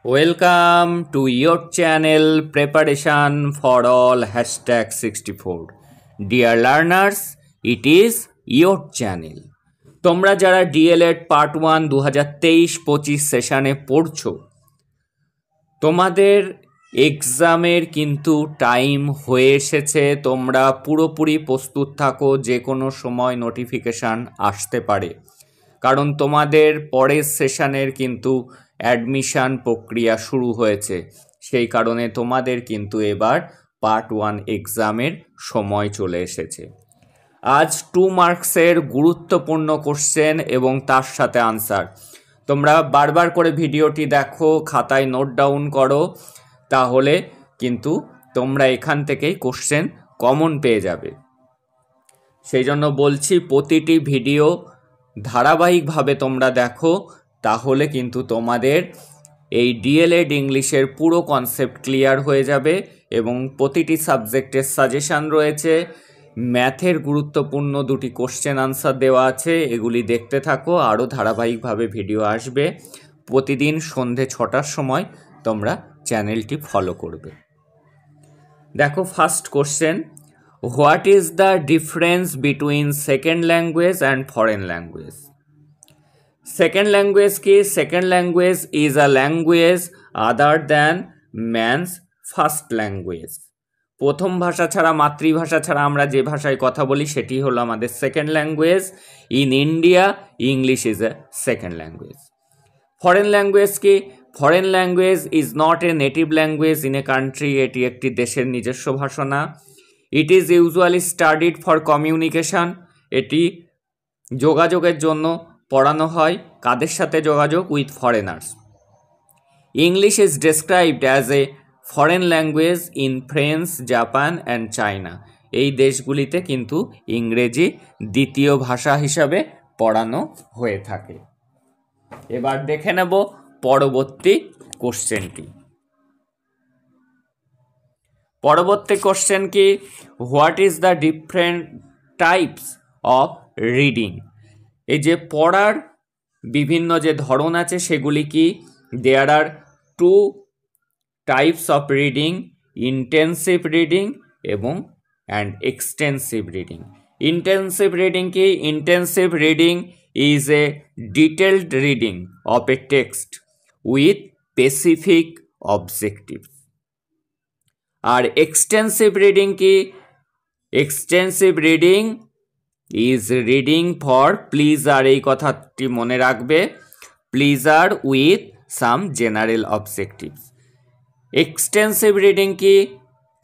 Welcome to your channel Preparation for All #64. Dear learners, it is your channel. তোমরা যারা DLED Part 1 2023-25 সেশনে পড়ছো, তোমাদের এক্সামের কিন্তু টাইম হয়ে এসেছে। তোমরা পুরোপুরি প্রস্তুত থাকো, যে কোনো সময় নোটিফিকেশান আসতে পারে, কারণ তোমাদের পরের সেশনের কিন্তু অ্যাডমিশান প্রক্রিয়া শুরু হয়েছে। সেই কারণে তোমাদের কিন্তু এবার পার্ট 1 এক্সামের সময় চলে এসেছে। আজ 2 মার্কসের গুরুত্বপূর্ণ কোশ্চেন এবং তার সাথে আনসার। তোমরা বারবার করে ভিডিওটি দেখো, খাতায় নোট ডাউন করো, তাহলে কিন্তু তোমরা এখান থেকেই কোশ্চেন কমন পেয়ে যাবে। সেই জন্য বলছি, প্রতিটি ভিডিও ধারাবাহিকভাবে তোমরা দেখো, তাহলে কিন্তু তোমাদের এই ডিএলএড ইংলিশের পুরো কনসেপ্ট ক্লিয়ার হয়ে যাবে এবং প্রতিটি সাবজেক্টের সাজেশান রয়েছে। ম্যাথের গুরুত্বপূর্ণ 2টি কোশ্চেন আনসার দেওয়া আছে, এগুলি দেখতে থাকো। আরও ধারাবাহিকভাবে ভিডিও আসবে। প্রতিদিন সন্ধে 6টার সময় তোমরা চ্যানেলটি ফলো করবে। দেখো, first question, what is the difference between second language and foreign language? Second language কি? Second language is a language other than man's first language. প্রথম ভাষা ছাড়া, মাতৃভাষা ছাড়া আমরা যে ভাষায় কথা বলি সেটি হলো আমাদের second language. In India English is a second language. Foreign language কি? Foreign language is not a native language in a country. এটি একটি দেশের নিজস্ব ভাষা না। It is usually studied for communication. এটি যোগাযোগের জন্য পড়ানো হয়। কাদের সাথে যোগাযোগ? With foreigners. English is described as a foreign language in France, Japan and China. এই দেশগুলিতে কিন্তু ইংরেজি দ্বিতীয় ভাষা হিসাবে পড়ানো হয়ে থাকে। এবার দেখে নেব পরবর্তী কোশ্চেনটি। পরবর্তী কোশ্চেন কি? What is the different types of reading? এই যে পড়ার বিভিন্ন যে ধরন আছে সেগুলি কি? There are 2 types of reading, intensive reading এবং এক্সটেন্সিভ রিডিং। ইন্টেন্সিভ রিডিং কি? Intensive reading is a detailed reading of a text with specific objective. আর এক্সটেন্সিভ রিডিং কি? Extensive reading is reading for pleasure. এই কথাটি মনে রাখবে, pleasure with some general objectives. Extensive reading কি?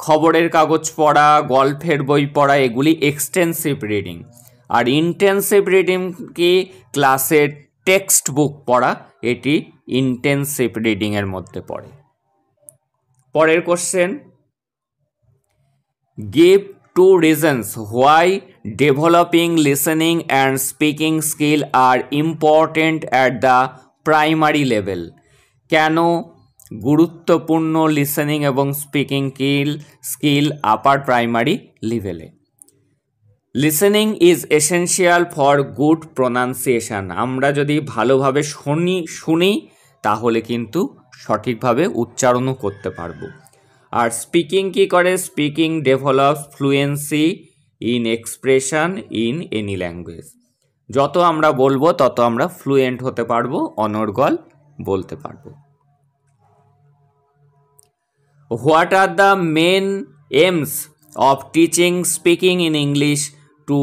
খবরের কাগজ পড়া, গল্পের বই পড়া, এগুলি এক্সটেন্সিভ রিডিং। আর ইন্টেন্সিভ রিডিং কি? ক্লাসের টেক্সট বুক পড়া, এটি ইন্টেন্সিভ রিডিংয়ের মধ্যে পড়ে। পরের question, give 2 reasons why developing listening and speaking skill are important at the primary level. কেন গুরুত্বপূর্ণ লিসেনিং এবং স্পিকিং স্কিল আপার প্রাইমারি লেভেলে? Listening is essential for good pronunciation. আমরা যদি ভালোভাবে শুনি তাহলে কিন্তু সঠিকভাবে উচ্চারণও করতে পারবো। আর স্পিকিং কি করে? Speaking develops fluency in expression in any language. যত আমরা বলবো তত আমরা ফ্লুয়েন্ট হতে পারবো, অনর্গল বলতে পারবো। What are the main aims of teaching speaking in English to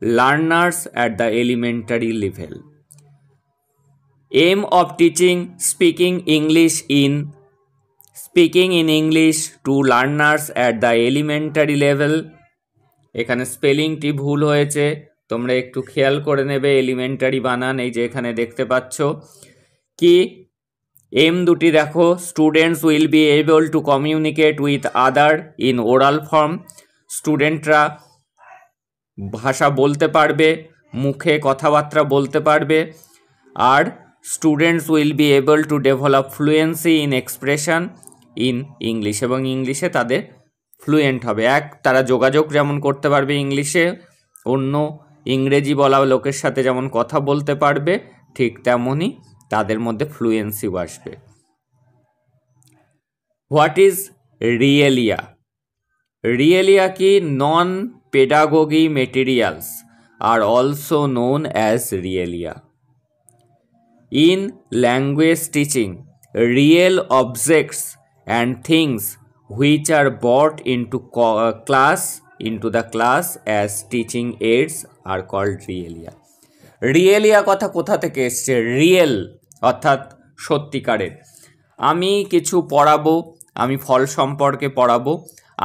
learners at the elementary level? Aim of teaching speaking in English to learners at the elementary level. এখানে স্পেলিংটি ভুল হয়েছে, তোমরা একটু খেয়াল করে নেবে। এলিমেন্টারি বানান এই যে এখানে দেখতে পাচ্ছ। কি এম দুটি দেখো, students will be able to communicate with other in oral form. স্টুডেন্টরা ভাষা বলতে পারবে, মুখে কথাবার্তা বলতে পারবে। আর students will be able to develop fluency in expression in English, এবং ইংলিশে তাদের ফ্লুয়েন্ট হবে। তারা যোগাযোগ যেমন করতে পারবে ইংলিশে, অন্য ইংরেজি বলা লোকের সাথে যেমন কথা বলতে পারবে, ঠিক তেমনই তাদের মধ্যে ফ্লুয়েন্সিও আসবে। What is Realia? Realia ki non-pedagogy materials are also known as Realia. In language teaching, real objects and things which are brought into the class as teaching aids are called Realia. রিয়েলিয়া কথা কোথা থেকে এসছে? Real অর্থাৎ সত্যিকারের। আমি কিছু পড়াবো, আমি ফল সম্পর্কে পড়াবো,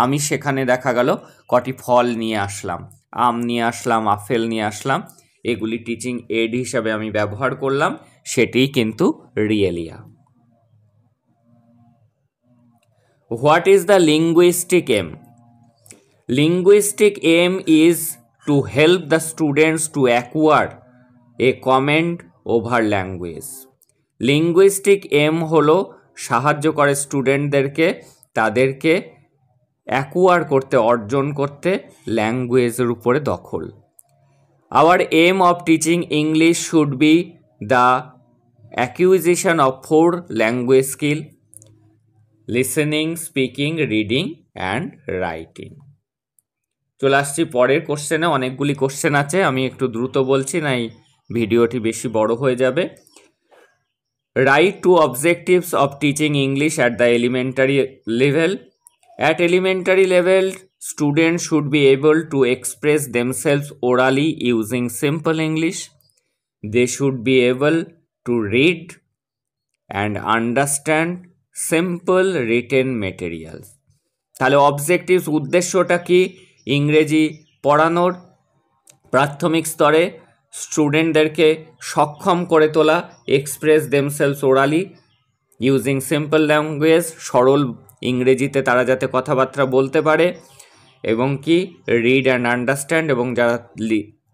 আমি সেখানে দেখা গেল কটি ফল নিয়ে আসলাম, আম নিয়ে আসলাম, আপেল নিয়ে আসলাম, এগুলি টিচিং এড হিসাবে আমি ব্যবহার করলাম, সেটিই কিন্তু realia. What is the linguistic aim? Linguistic aim is to help the students to acquire a command over language. Linguistic aim হলো সাহায্য করে স্টুডেন্টদেরকে তাদেরকে অ্যাকুয়ার করতে, অর্জন করতে ল্যাঙ্গুয়েজের উপরে দখল। Our aim of teaching English should be the acquisition of 4 language skill: listening, speaking, reading and writing. চলে আসছি পরের কোশ্চেনে। অনেকগুলি কোশ্চেন আছে, আমি একটু দ্রুত বলছি, না এই ভিডিওটি বেশি বড় হয়ে যাবে। Write two objectives of teaching English at the elementary level. At elementary level, student should be able to express themselves orally using simple English. They should be able to read and understand simple written materials. তাহলে objectives, উদ্দেশ্যটা কি? ইংরেজি পড়ানোর, প্রাথমিক স্তরে স্টুডেন্টদেরকে সক্ষম করে তোলা, express themselves orally using simple language, সরল ইংরেজিতে তারা যাতে কথাবার্তা বলতে পারে, এবং কি রিড অ্যান্ড আন্ডারস্ট্যান্ড, এবং যারা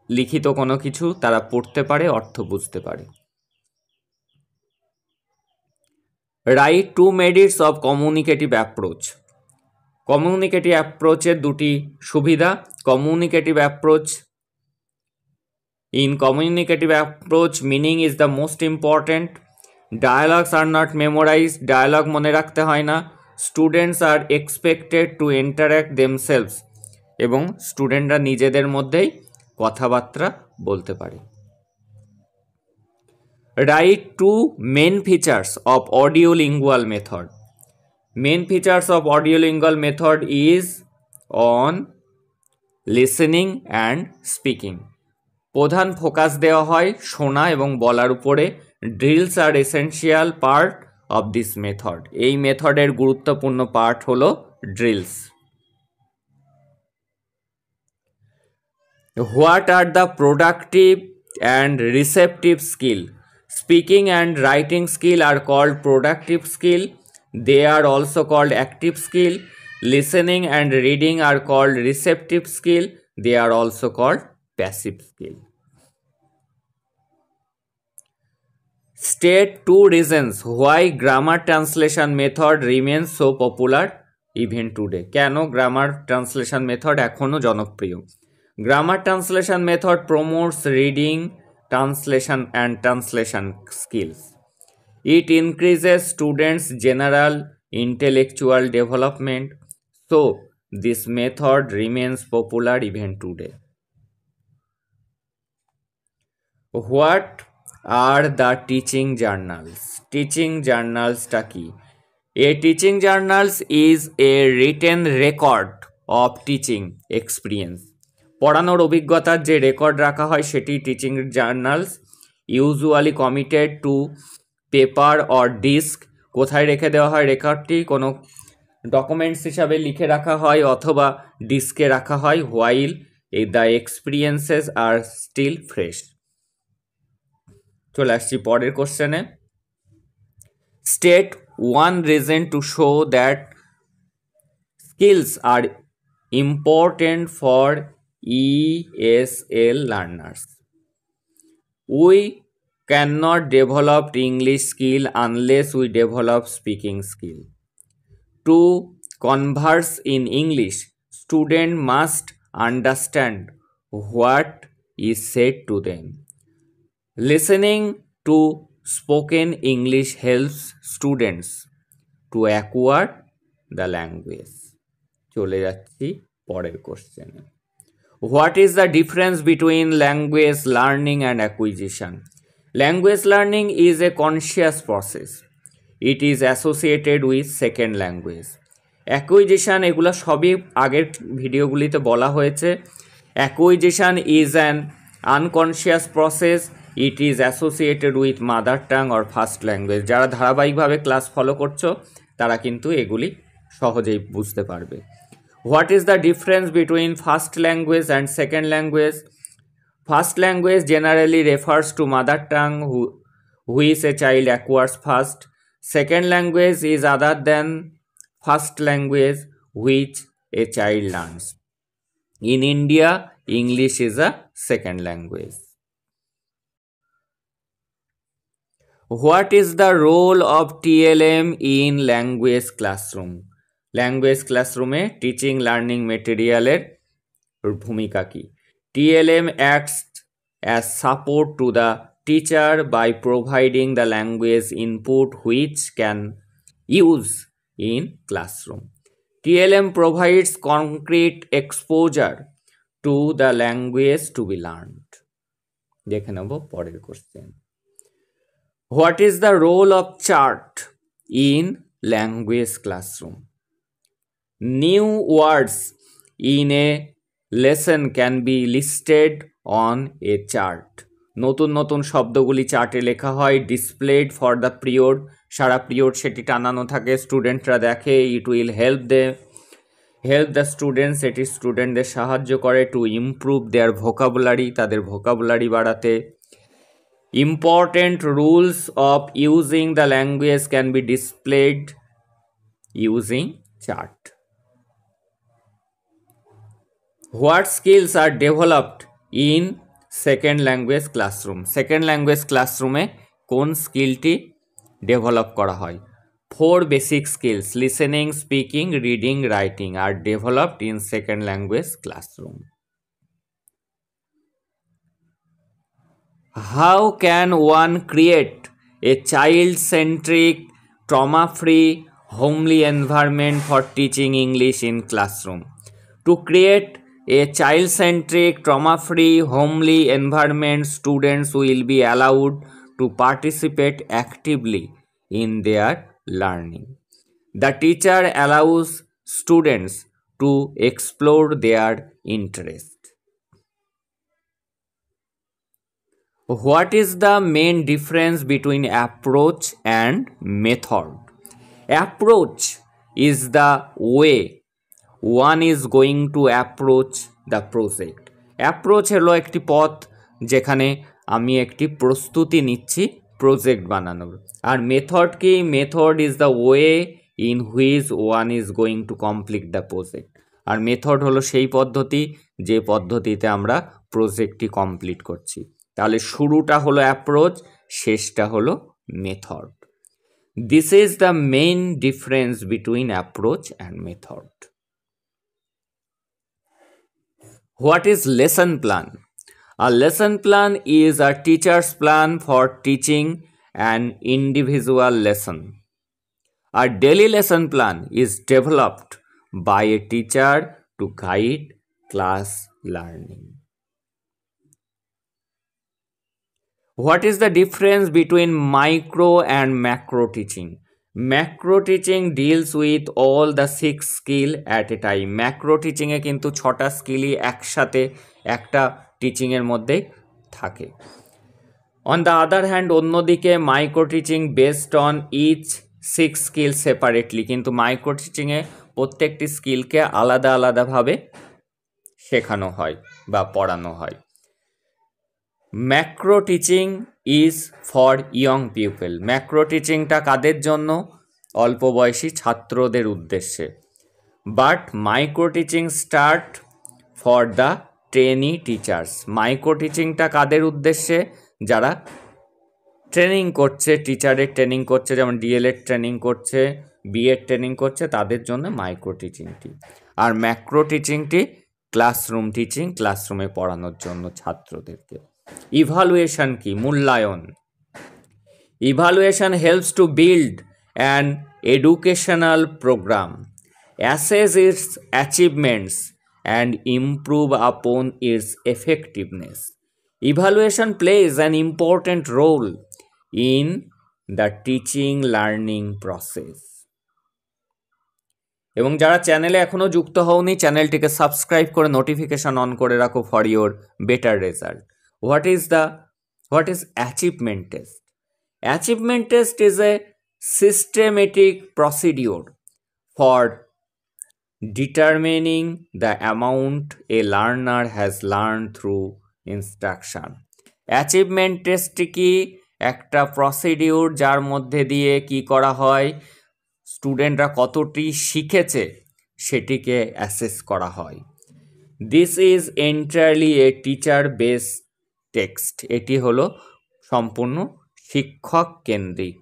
লিখিত কোনো কিছু তারা পড়তে পারে, অর্থ বুঝতে পারে। Write 2 merits of communicative approach. Communicative অ্যাপ্রোচের দুটি সুবিধা। Communicative approach, in communicative approach meaning is the most important. Dialogues are not memorise, dialogue মনে রাখতে হয় না। Students are expected to interact themselves, এবং স্টুডেন্টরা নিজেদের মধ্যেই কথাবার্তা বলতে পারে। Write 2 main features of audiolingual method. Main features of audiolingual method is on listening and speaking. প্রধান ফোকাস দেওয়া হয় শোনা এবং বলার উপরে। Drills are essential part of this method. এই মেথডের গুরুত্বপূর্ণ পার্ট হলো drills. What are the productive and receptive skill? Speaking and writing skill are called productive skill. They are also called active skill. Listening and reading are called receptive skill. They are also called passive skill. State 2 reasons why grammar translation method remains so popular even today. কেন grammar translation method এখনও জনপ্রিয়? Grammar translation method promotes reading, translation and translation skills. It increases students' general intellectual development, so this method remains popular even today. What are the teaching journals? Teaching journals টা কি? A teaching journals is a written record of teaching experience. পড়ানোর অভিজ্ঞতার যে record রাখা হয় সেটি teaching journals. Usually committed to paper or disc. কোথায় রেখে দেওয়া হয় রেকর্ডটি? কোনো ডকুমেন্টস হিসাবে লিখে রাখা হয় অথবা ডিস্কে রাখা হয়। While the experiences are still fresh. চলে আসছি পরের কোশ্চেনে। State 1 reason to show that skills are important for ESL learners. We cannot develop English skill unless we develop speaking skill. To converse in English, student must understand what is said to them. Listening to spoken English helps students to acquire the language. চলে যাচ্ছি পরের কোশ্চেনে। What is the difference between language learning and acquisition? Language learning is a conscious process. It is associated with second language. Acquisition এগুলো সবই আগের ভিডিওগুলিতে বলা হয়েছে। Acquisition is an unconscious process. It is associated with mother tongue or first language. যারা ধারাবাহিকভাবে class follow করছো তারা কিন্তু এগুলি সহজেই বুঝতে পারবে। What is the difference between first language and second language? First language generally refers to mother tongue which a child acquires first. Second language is other than first language which a child learns. In India, English is a second language. What is the role of TLM in language classroom? Language classroom e teaching learning material er bhumika ki? TLM acts as support to the teacher by providing the language input which can use in classroom. TLM provides concrete exposure to the language to be learned. দেখে নেব পরের question. What is the role of chart in language classroom? New words in a lesson can be listed on a chart. নতুন নতুন শব্দগুলি চার্টে লেখা হয়। Displayed for the period, সারা পিরিয়ড সেটি টানানো থাকে, স্টুডেন্টরা দেখে। It will help the students, এটি স্টুডেন্টদের সাহায্য করে টু ইমপ্রুভ দেয়ার ভোকাবুলারি, তাদের ভোকাবুলারি বাড়াতে। Important rules of using the language can be displayed using chart. What skills are developed in second language classroom? Second language classroom এ কোন স্কিলটি develop করা হয়? 4 basic skills listening, speaking, reading, writing are developed in second language classroom. How can one create a child-centric, trauma-free, homely environment for teaching English in classroom? To create a child-centric, trauma-free, homely environment, students will be allowed to participate actively in their learning. The teacher allows students to explore their interest. What is the main difference between approach and method? Approach is the way one is going to approach the project. Approach হলো একটি পথ যেখানে আমি একটি প্রস্তুতি নিচ্ছি project বানানোর। আর মেথড কি? Method is the way in which one is going to complete the project. আর মেথড হলো সেই পদ্ধতি যে পদ্ধতিতে আমরা প্রজেক্টটি কমপ্লিট করছি। তাহলে শুরুটা হলো অ্যাপ্রোচ, শেষটা হলো method. This is the main difference between approach and method. What is lesson plan? A lesson plan is a teacher's plan for teaching an individual lesson. A daily lesson plan is developed by a teacher to guide class learning. What is the difference between micro and macro teaching? Macro teaching deals with all the 6 skill at a time. Macro teaching এ কিন্তু 6টা স্কিলই একসাথে একটা teaching এর মধ্যে থাকে। On the other hand অন্যদিকে micro teaching based on each 6 skill separately, কিন্তু মাইক্রো টিচিংয়ে প্রত্যেকটি স্কিলকে আলাদা আলাদাভাবে শেখানো হয় বা পড়ানো হয়। Macro teaching is for young people. Macro টিচিংটা কাদের জন্য? অল্প বয়সী ছাত্রদের উদ্দেশ্যে। But micro teaching start for the trainee teachers. Micro টিচিংটা কাদের উদ্দেশ্যে? যারা ট্রেনিং করছে, টিচারের ট্রেনিং করছে, যেমন ডিএলএড ট্রেনিং করছে, বিএড ট্রেনিং করছে, তাদের জন্য মাইক্রো টিচিংটি। আর ম্যাক্রো টিচিংটি ক্লাসরুম টিচিং, ক্লাসরুমে পড়ানোর জন্য ছাত্রদেরকে। ইভালুয়েশন কি? মূল্যায়ন। Evaluation helps to build an educational programme assess its achievements and improve upon its effectiveness. Evaluation plays an important role in the teaching learning process. এবং যারা চ্যানেলে এখনো যুক্ত হওনি চ্যানেলটিকে সাবস্ক্রাইব করে নোটিফিকেশন অন করে রাখো for your better result. What is achievement test? Achievement test is a systematic procedure for determining the amount a learner has learned through instruction. Achievement test কি একটা প্রসিডিউর যার মধ্যে দিয়ে কি করা হয়, স্টুডেন্টরা কতটি শিখেছে সেটিকে অ্যাসেস করা হয়। This is entirely a teacher based text. এটি হলো সম্পূর্ণ শিক্ষক কেন্দ্রিক।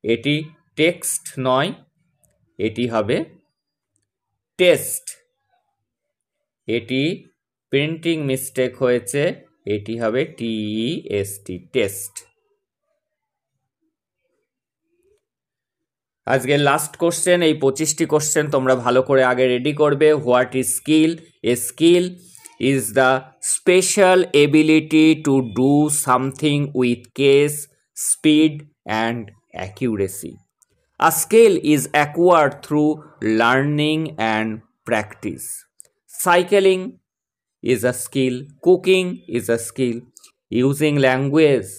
এটি টেক্সট নয়, এটি হবে টেস্ট। এটি প্রিন্টিং মিস্টেক হয়েছে, এটি হবে TEST টেস্ট। আজকে লাস্ট কোশ্চেন, এই 25টি কোশ্চেন তোমরা ভালো করে আগে রেডি করবে। What is skill? A skill is the special ability to do something with case, speed and accuracy. A skill is acquired through learning and practice. Cycling is a skill, cooking is a skill, using language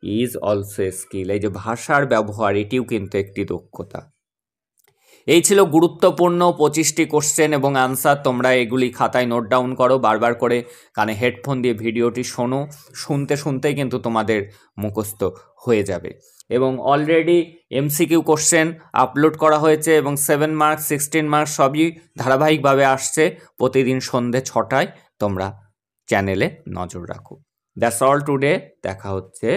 is also a skill. এই যে ভাষার ব্যবহার, এটিও কিন্তু একটি দক্ষতা। এই ছিল গুরুত্বপূর্ণ 25টি কোশ্চেন এবং আনসার। তোমরা এগুলি খাতায় নোট ডাউন করো, বারবার করে কানে হেডফোন দিয়ে ভিডিওটি শোনো, শুনতে শুনতেই কিন্তু তোমাদের মুখস্থ হয়ে যাবে। এবং অলরেডি MCQ কোশ্চেন আপলোড করা হয়েছে এবং 7 মার্কস 16 মার্কস সবই ধারাবাহিকভাবে আসছে। প্রতিদিন সন্ধ্যে 6টায় তোমরা চ্যানেলে নজর রাখো। That's all today. দেখা হচ্ছে